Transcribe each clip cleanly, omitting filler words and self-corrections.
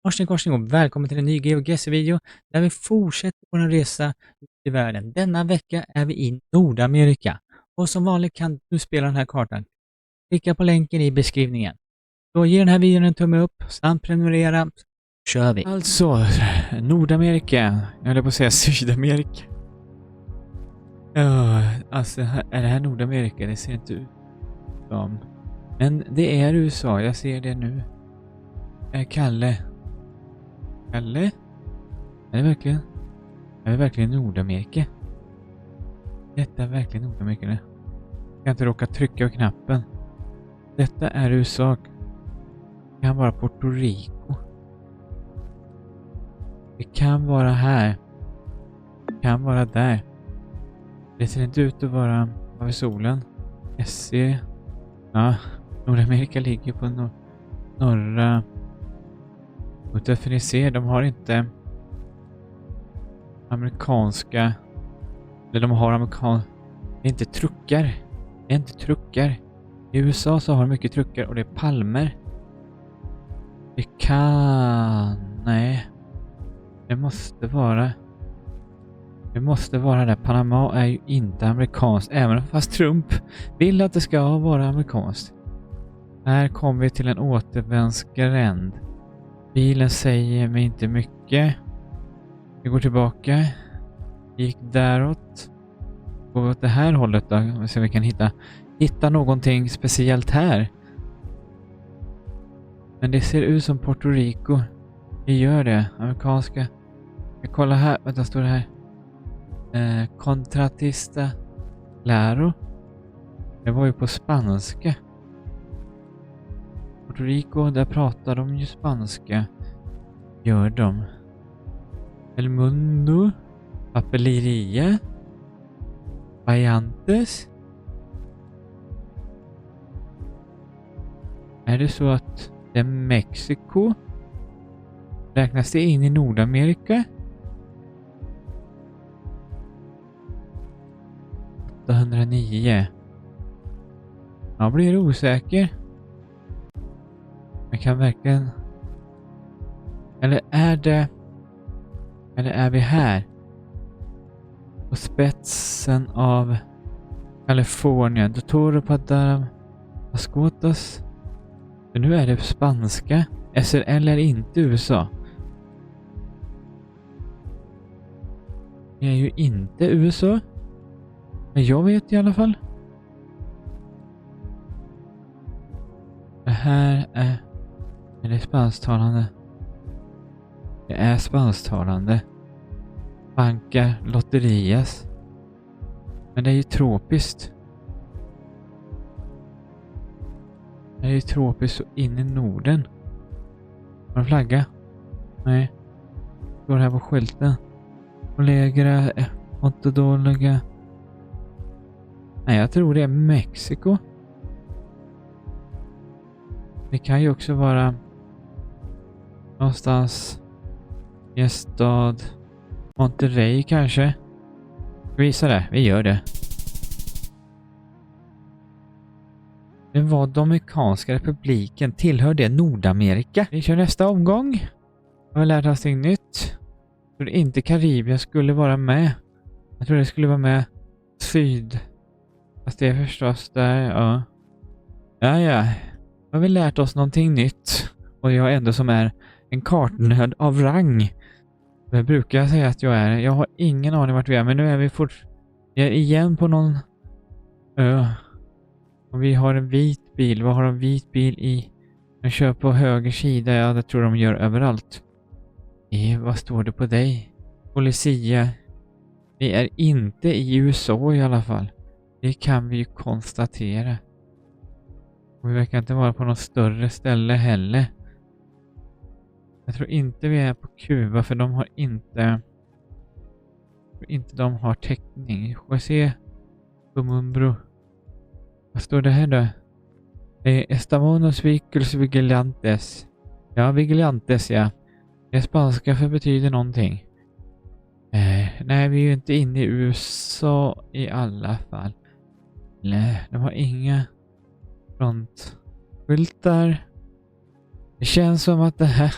Korsning och välkommen till en ny GeoGuessr-video där vi fortsätter vår resa ut i världen. Denna vecka är vi i Nordamerika och som vanligt kan du spela den här kartan. Klicka på länken i beskrivningen. Då ger den här videon en tumme upp samt prenumerera. Kör vi! Alltså, Nordamerika. Jag höll på att säga Sydamerika. Ja, alltså är det här Nordamerika? Det ser inte ut som. Men det är USA, jag ser det nu. Kalle? Är det verkligen Nordamerika? Detta är verkligen Nordamerika nu. Jag kan inte råka trycka på knappen. Detta är USA. Det kan vara Puerto Rico. Det kan vara här. Det kan vara där. Det ser inte ut att vara över solen. SC. Ja, Nordamerika ligger på norra. Och därför ni ser, de har inte amerikanska, eller de har amerikanska, det är inte truckar. Det är inte truckar. I USA så har de mycket truckar och det är palmer. Det kan, nej. Det måste vara där. Panama är ju inte amerikanskt, även fast Trump vill att det ska vara amerikanskt. Här kommer vi till en återvändsgränd. Bilen säger mig inte mycket. Vi går tillbaka. Gick däråt. Går åt det här hållet då. Vi ser om vi kan hitta någonting speciellt här. Men det ser ut som Puerto Rico. Vi gör det. Amerikanska. Jag kollar här. Vänta, står det här. Contratista Claro. Det var ju på spanska. Puerto Rico, där pratar de ju spanska. Gör de. El Mundo. Papeleria. Bayantes. Är det så att det är Mexiko? Räknas det in i Nordamerika? 809. Jag blir osäker. Jag kan verkligen... Eller är vi här? På spetsen av Kalifornien. Dottore Padam Mascotas. Men nu är det spanska. SRL är inte USA. Det är ju inte USA. Men jag vet i alla fall. Det här är det spansktalande? Det är spansktalande. Banca Lotterias. Men det är ju tropiskt. Det är ju tropiskt så in i Norden. Har en flagga? Nej. Står här på skylten. Kollegor ontodoliga. Nej, jag tror det är Mexiko. Det kan ju också vara någonstans i en stad. Monterrey kanske. Visa det, vi gör det. Det var Dominikanska republiken. Tillhör det Nordamerika? Vi kör nästa omgång. Jag har lärt oss något nytt. Jag trodde inte Karibien skulle vara med. Jag trodde det skulle vara med syd. Fast det är förstås där, ja. Ja. Har vi lärt oss någonting nytt. Och jag ändå som är en kartnörd av rang. Det brukar jag säga att jag är. Jag har ingen aning vart vi är. Men nu är vi igen på någon ö. Och vi har en vit bil. Vad har en vit bil i? Den kör på höger sida. Ja, det tror de gör överallt. Vad står det på dig? Policia. Vi är inte i USA i alla fall. Det kan vi ju konstatera. Och vi verkar inte vara på något större ställe heller. Jag tror inte vi är på Kuba för de har inte... de har täckning. Får jag se? Mumbro. Vad står det här då? Estamos vigilantes. Ja, vigilantes, ja. Det är spanska för betyder någonting. Nej, vi är ju inte inne i USA i alla fall. Nej, de har inga frontskyltar. Det känns som att det här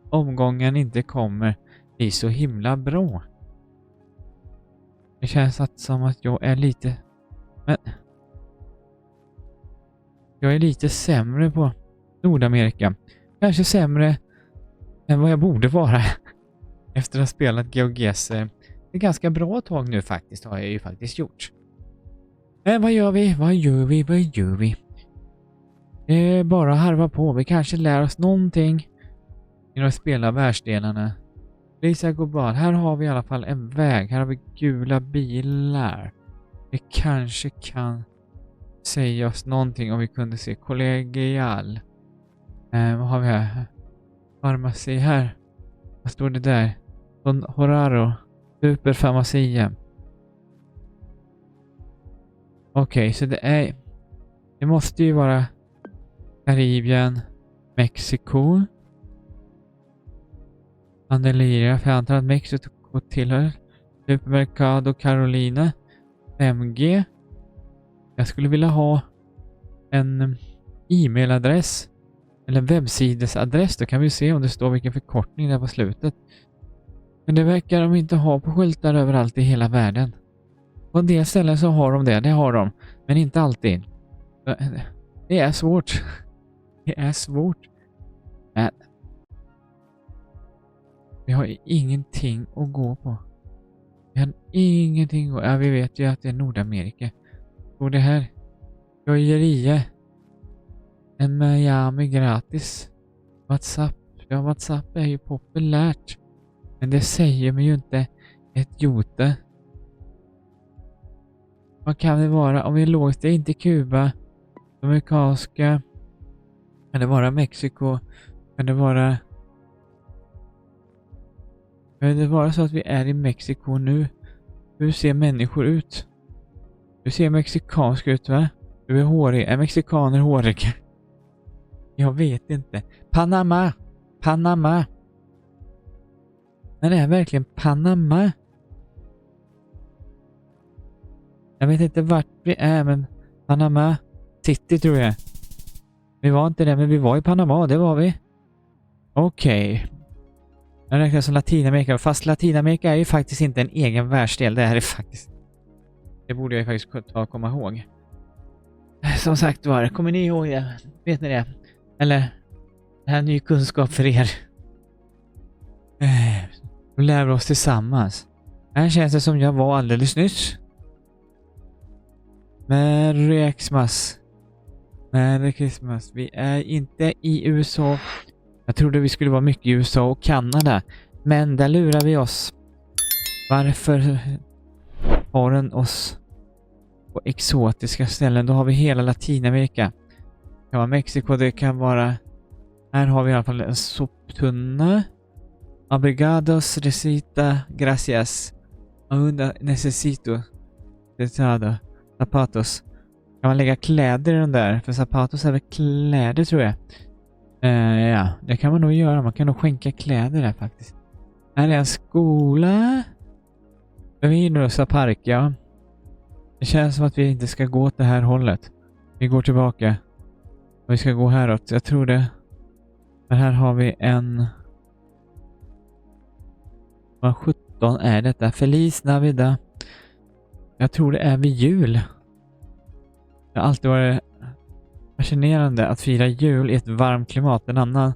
omgången inte kommer bli så himla bra. Det känns som att jag är lite... Men... Jag är lite sämre på Nordamerika. Kanske sämre än vad jag borde vara. Efter att ha spelat GeoGuessr. Det är ganska bra tag nu faktiskt, har jag ju faktiskt gjort. Men vad gör vi? Vad gör vi? Det är bara att harva på. Vi kanske lär oss någonting genom att spela världsdelarna. Lisa global. Här har vi i alla fall en väg. Här har vi gula bilar. Vi kanske kan säga oss någonting om vi kunde se kollegial. Vad har vi här? Farmaci här. Vad står det där? Horaro. Superfarmacia. Okej, så det måste ju vara Karibien, Mexiko. Andeliria, för jag antar att Mexiko tillhör Supermercado Carolina 5G. Jag skulle vilja ha en e-mailadress eller en webbsidesadress. Då kan vi se om det står vilken förkortning där på slutet. Men det verkar de inte ha på skyltar överallt i hela världen. På en del ställen så har de det har de. Men inte alltid. Det är svårt. Det är svårt. Men vi har ingenting att gå på. Vi har ingenting att... Ja, vi vet ju att det är Nordamerika. Och det här. Jojeria. En Miami gratis. WhatsApp. Ja, WhatsApp är ju populärt. Men det säger mig ju inte ett jota. Vad kan det vara? Om vi låst det inte Kuba. Amerikanska. Kan det vara Mexiko? Kan det vara... Kan det vara så att vi är i Mexiko nu? Hur ser människor ut? Du ser mexikansk ut, va? Du är hårig. Är mexikaner håriga? Jag vet inte. Panama! Panama! Men det är verkligen Panama. Jag vet inte vart vi är, men Panama City tror jag. Vi var inte där, men vi var i Panama, det var vi. Okej. Jag räknar som Latinamerika, fast Latinamerika är ju faktiskt inte en egen världsdel, det är det faktiskt. Det borde jag ju faktiskt komma ihåg. Som sagt var, kommer ni ihåg det? Vet ni det? Eller, det här är ny kunskap för er. Vi lär oss tillsammans. Här känns det som jag var alldeles nyss. Merry Xmas. Merry Christmas. Vi är inte i USA. Jag trodde vi skulle vara mycket i USA och Kanada. Men där lurar vi oss. Varför har den oss på exotiska ställen? Då har vi hela Latinamerika. Det kan vara Mexiko, det kan vara... Här har vi i alla fall en soptunna. Obrigados, recita, gracias. Necesito. Detada. Zapatos. Kan man lägga kläder i den där? För zapatos är väl kläder tror jag. Ja, det kan man nog göra. Man kan nog skänka kläder där faktiskt. Här är en skola. Vinusa park, ja. Det känns som att vi inte ska gå åt det här hållet. Vi går tillbaka. Och vi ska gå häråt. Jag tror det. Men här har vi en... Vad 17 är detta? Feliz Navidad. Jag tror det är vid jul. Det har alltid varit fascinerande att fira jul i ett varmt klimat. En annan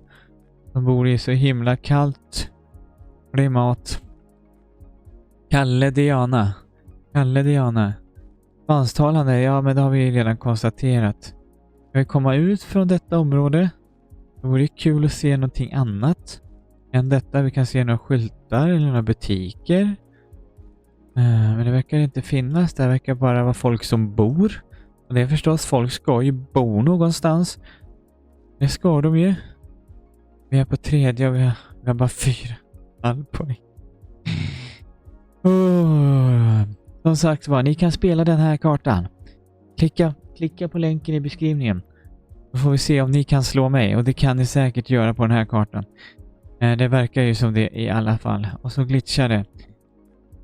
som bor i så himla kallt klimat. Kalle Diana. Kalle Diana. Spansktalande, ja men det har vi redan konstaterat. Ska vi komma ut från detta område? Det vore kul att se någonting annat än detta. Vi kan se några skyltar eller några butiker. Men det verkar inte finnas. Det verkar bara vara folk som bor. Och det är förstås, folk ska ju bo någonstans. Det ska de ju. Vi är på 3:e och vi har bara 4 poäng. Som sagt var, ni kan spela den här kartan. Klicka på länken i beskrivningen. Då får vi se om ni kan slå mig. Och det kan ni säkert göra på den här kartan. Det verkar ju som det i alla fall. Och så glitchar det.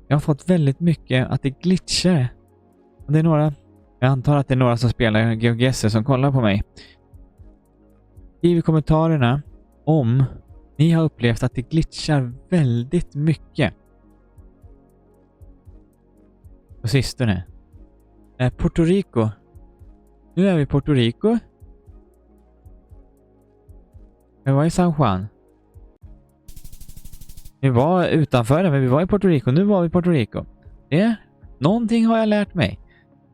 Jag har fått väldigt mycket att det glitchar. Och det är några... Jag antar att det är några som spelar GeoGuessr som kollar på mig. Skriv i kommentarerna om Ni har upplevt att det glitchar väldigt mycket. På sistone. Puerto Rico. Nu är vi i Puerto Rico. Vi var i San Juan. Vi var utanför det, men vi var i Puerto Rico. Nu var vi i Puerto Rico. Någonting har jag lärt mig.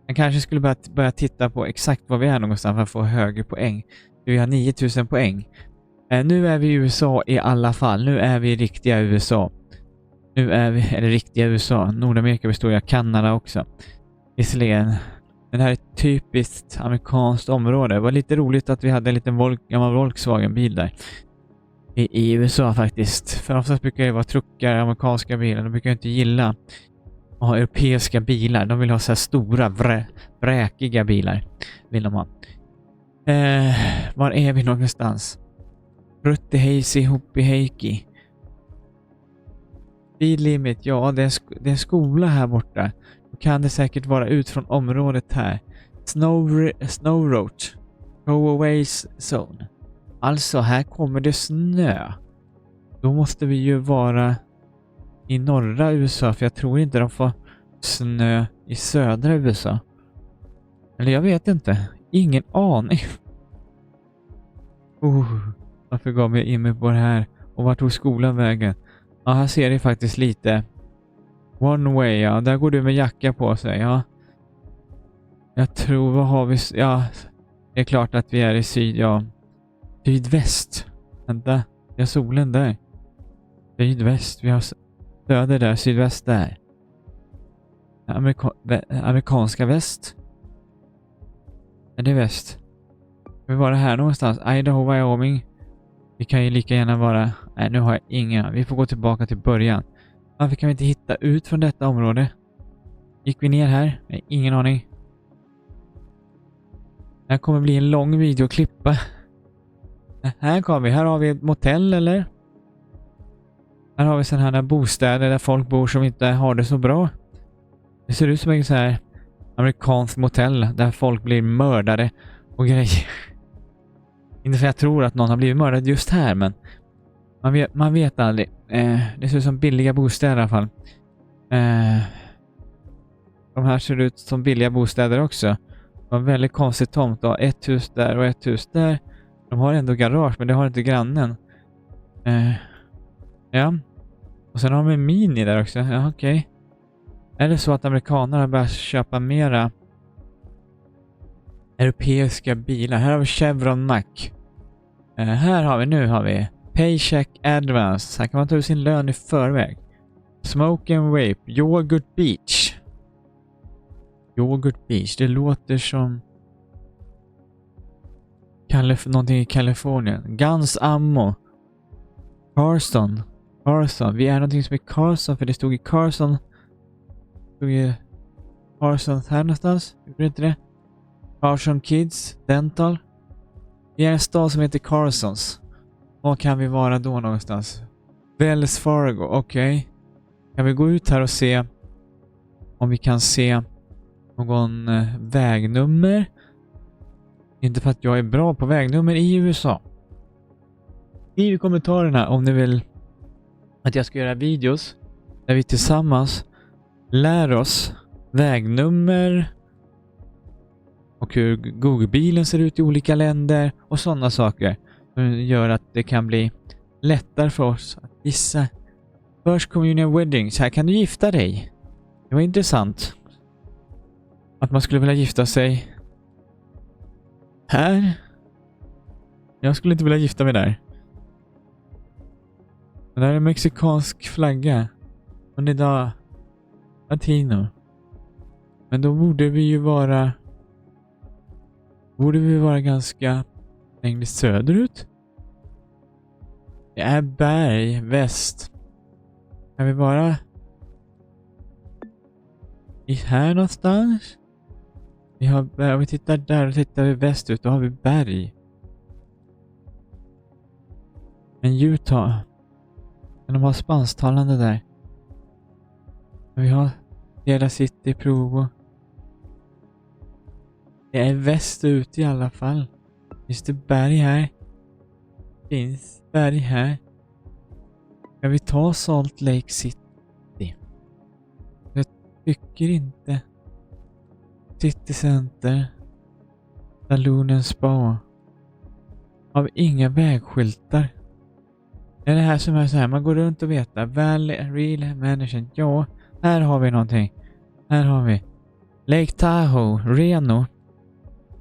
Jag kanske skulle börja titta på exakt var vi är någonstans för att få högre poäng. Vi har 9000 poäng. Nu är vi i USA i alla fall. Nu är vi i riktiga USA. Eller riktiga USA. Nordamerika består ju av Kanada också. Visserligen. Men det här är ett typiskt amerikanskt område. Det var lite roligt att vi hade en liten gammal Volkswagen-bil där. I USA faktiskt. För oftast brukar det vara truckar, amerikanska bilar. De brukar inte gilla att ha europeiska bilar. De vill ha så här stora, bräkiga bilar. Vill de ha. Var är vi någonstans? Rutteheisi, Huppiheiki. Speed limit, ja det är en skola här borta. Då kan det säkert vara ut från området här. Snow road. Go away zone. Alltså här kommer det snö. Då måste vi ju vara i norra USA, för jag tror inte de får snö i södra USA. Eller jag vet inte. Ingen aning. Varför gav jag in mig på det här? Och vart tog skolan vägen? Ja, här ser det faktiskt lite. One way, ja. Där går du med jacka på sig, ja. Jag tror, vad har vi? Ja, det är klart att vi är i sydväst. Vänta, vi har solen där. Sydväst, vi har söder där, sydväst där. Amerikanska väst. Är det väst? Ska vi vara här någonstans? Idaho, Wyoming. Vi kan ju lika gärna vara... Nej, nu har jag inga. Vi får gå tillbaka till början. Varför kan vi inte hitta ut från detta område? Gick vi ner här? Nej, ingen aning. Det här kommer bli en lång videoklippa. Här kommer vi. Här har vi ett motell, eller? Här har vi sådana här bostäder där folk bor som inte har det så bra. Det ser ut som en så här amerikansk motell där folk blir mördade och grejer. Inte för jag tror att någon har blivit mördad just här, men man vet aldrig. Det ser ut som billiga bostäder i alla fall. De här ser ut som billiga bostäder också. Det var en väldigt konstigt tomt. Ett hus där och ett hus där. De har ändå garage, men det har inte grannen. Ja. Och sen har de en mini där också. Ja, okej. Är det så att amerikanerna börjar köpa mera europeiska bilar? Här har vi Chevron Mac. Här har vi Paycheck Advance. Här kan man ta ut sin lön i förväg. Smoke and Vape. Yoghurt Beach. Yoghurt Beach. Det låter som någonting i Kalifornien. Guns Ammo. Carson. Vi är någonting som är Carson, för det stod i Carson. Det stod i Carson här någonstans. Gjorde inte det? Carson Kids Dental. Vi är en stad som heter Carsons. Var kan vi vara då någonstans? Wells Fargo, okej. Kan vi gå ut här och se om vi kan se någon vägnummer? Inte för att jag är bra på vägnummer i USA. Skriv i kommentarerna om ni vill att jag ska göra videos där vi tillsammans lär oss vägnummer och hur Google-bilen ser ut i olika länder och sådana saker som gör att det kan bli lättare för oss att gissa. First Communion Weddings, här kan du gifta dig. Det var intressant att man skulle vilja gifta sig här. Jag skulle inte vilja gifta mig där. Det där är en mexikansk flagga. Unidad Latino. Men då borde vi ju vara ganska längre söderut. Det är berg, väst. Kan vi vara här någonstans? Om vi tittar där och tittar vi västerut, då har vi berg. Men Utah. Men de har spansktalande där. Vi har Jeddah City, Provo. Det är västerut i alla fall. Finns det berg här? Finns berg här? Ska vi ta Salt Lake City? Jag tycker inte. City Center. Saloon and Spa. Har inga vägskyltar. Det är det här som är så här. Man går runt och vet. Real Management. Ja, här har vi någonting. Här har vi. Lake Tahoe. Reno.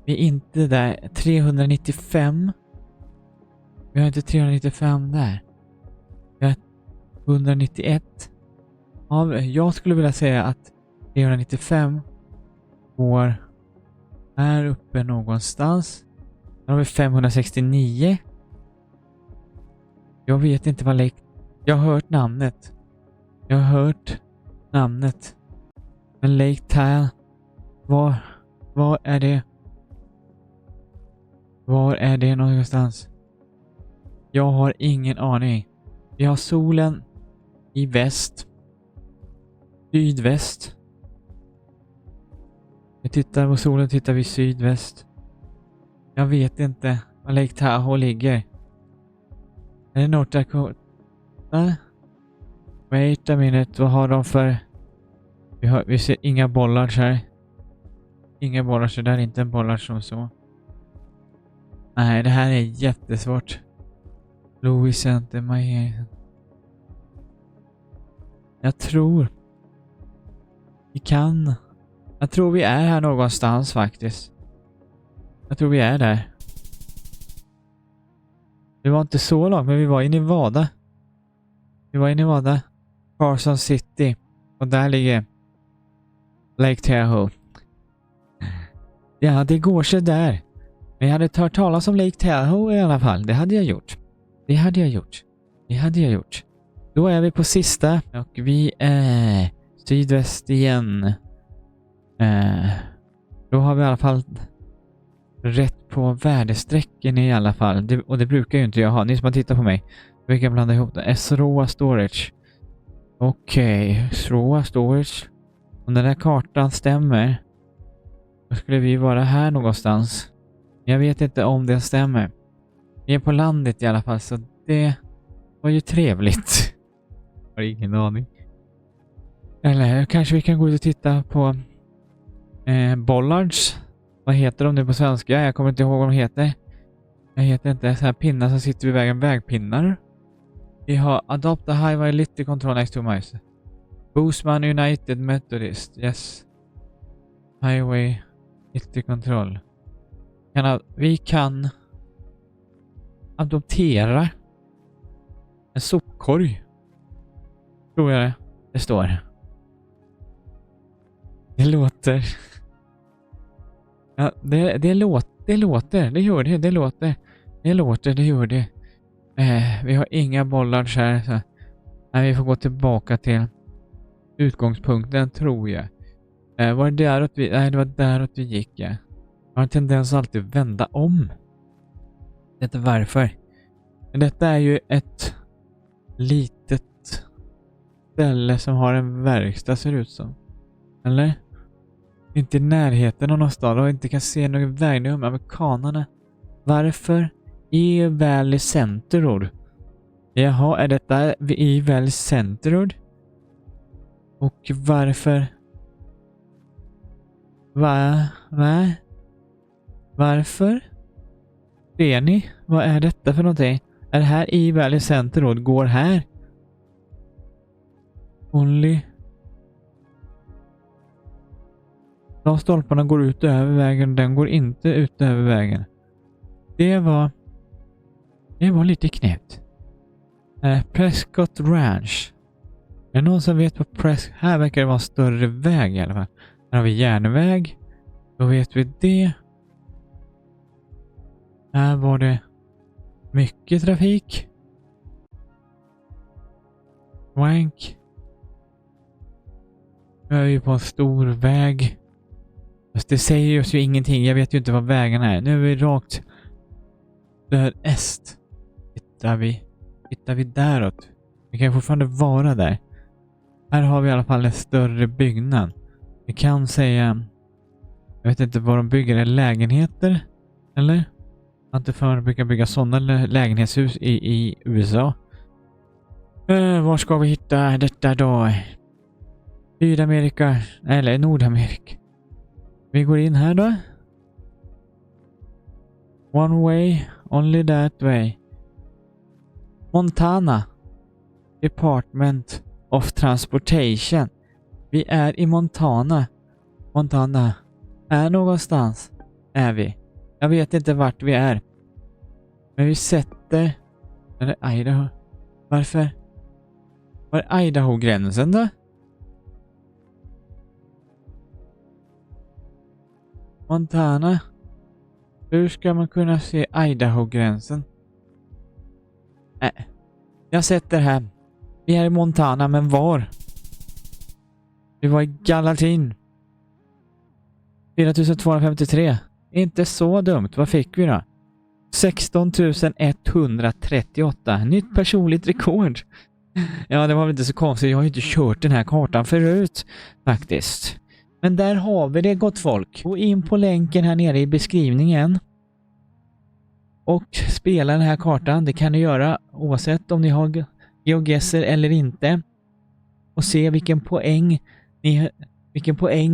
Vi är inte där. 395. Vi har inte 395 där. Vi har 191. Jag skulle vilja säga att 395 går här uppe någonstans. Här har vi 569. Jag vet inte vad Lake... Jag har hört namnet. Men Lake Tahoe... Var är det? Var är det någonstans? Jag har ingen aning. Vi har solen i väst. Sydväst. Vi tittar på solen, tittar vi sydväst. Jag vet inte var Lake Tahoe ligger. Är det North Dakota? Wait a minute, vad har de för... Vi ser inga bollar här. Inga bollar, så där är inte en bollar som så. Nej, det här är jättesvårt. Louis Center, Miami. Jag tror vi är här någonstans faktiskt. Jag tror vi är där. Det var inte så långt, men vi var i Nevada. Carson City. Och där ligger Lake Tahoe. Ja, det går sig där. Men jag hade hört talas om Lake Tahoe i alla fall. Det hade jag gjort. Då är vi på sista. Och vi är sydväst igen. Då har vi i alla fall rätt på värdesträcken i alla fall. Och det brukar ju inte jag ha. Ni som har tittat på mig. Jag brukar blanda ihop det. SROA Storage. Okej. SROA Storage. Om den där kartan stämmer. Då skulle vi vara här någonstans. Jag vet inte om det stämmer. Vi är på landet i alla fall. Så det var ju trevligt. Jag har ingen aning. Eller kanske vi kan gå ut och titta på bollards. Vad heter de nu på svenska? Jag kommer inte ihåg vad de heter. Jag heter inte så här pinnar som sitter vid vägen. Vägpinnar. Vi har Adopt a Highway Litty Control next to miles. Boostman United Methodist. Yes. Highway Litty Control. Vi kan adoptera en sopkorg. Tror jag det står. Det låter... Ja, det låter. Vi har inga bollar här. Så. Nej, vi får gå tillbaka till utgångspunkten, tror jag. Var det däråt vi... Nej, det var däråt vi gick. Ja. Jag har en tendens att alltid vända om. Det är varför. Men detta är ju ett litet ställe som har en verkstad, ser ut som. Eller? Inte i närheten av någon stad och inte kan se någon väg. Nu med amerikanerna. Varför? I Valley Center Road. Jaha, är detta i Valley Center Road? Och varför? Varför? Ser ni? Vad är detta för någonting? Är det här i Valley Center Road? Går här? Only... De stolparna går ut över vägen. Den går inte ut över vägen. Det var lite knäppt. Prescott Ranch. Är det någon som vet vad Prescott... Här verkar det vara en större väg i alla fall. Här har vi järnväg. Då vet vi det. Här var det mycket trafik. Wank. Nu är vi på en stor väg. Fast det säger oss ju ingenting. Jag vet ju inte vad vägarna är. Nu är vi rakt öst. Tittar vi däråt. Vi kan fortfarande vara där. Här har vi i alla fall en större byggnad. Vi kan säga... Jag vet inte vad de bygger. Är lägenheter? Eller? Inte för att brukar bygga sådana lägenhetshus i USA. Var ska vi hitta detta då? Sydamerika eller Nordamerika? Vi går in här då. One way, only that way. Montana. Department of Transportation. Vi är i Montana. Montana. Är någonstans är vi. Jag vet inte vart vi är. Men vi sätter... Eller Idaho. Varför? Var är Idaho-gränsen då? Montana. Hur ska man kunna se Idaho-gränsen? Jag sätter här. Vi är i Montana, men var? Vi var i Gallatin. 4253. Inte så dumt. Vad fick vi då? 16 138. Nytt personligt rekord. Ja, det var väl inte så konstigt. Jag har ju inte kört den här kartan förut faktiskt. Men där har vi det, gott folk. Gå in på länken här nere i beskrivningen. Och spela den här kartan. Det kan ni göra oavsett om ni har GeoGuessr eller inte. Och se vilken poäng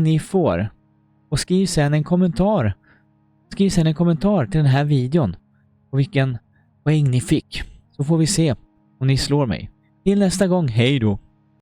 ni får. Och skriv sen en kommentar. Skriv sen en kommentar till den här videon. Och vilken poäng ni fick. Så får vi se om ni slår mig. Till nästa gång, hej då!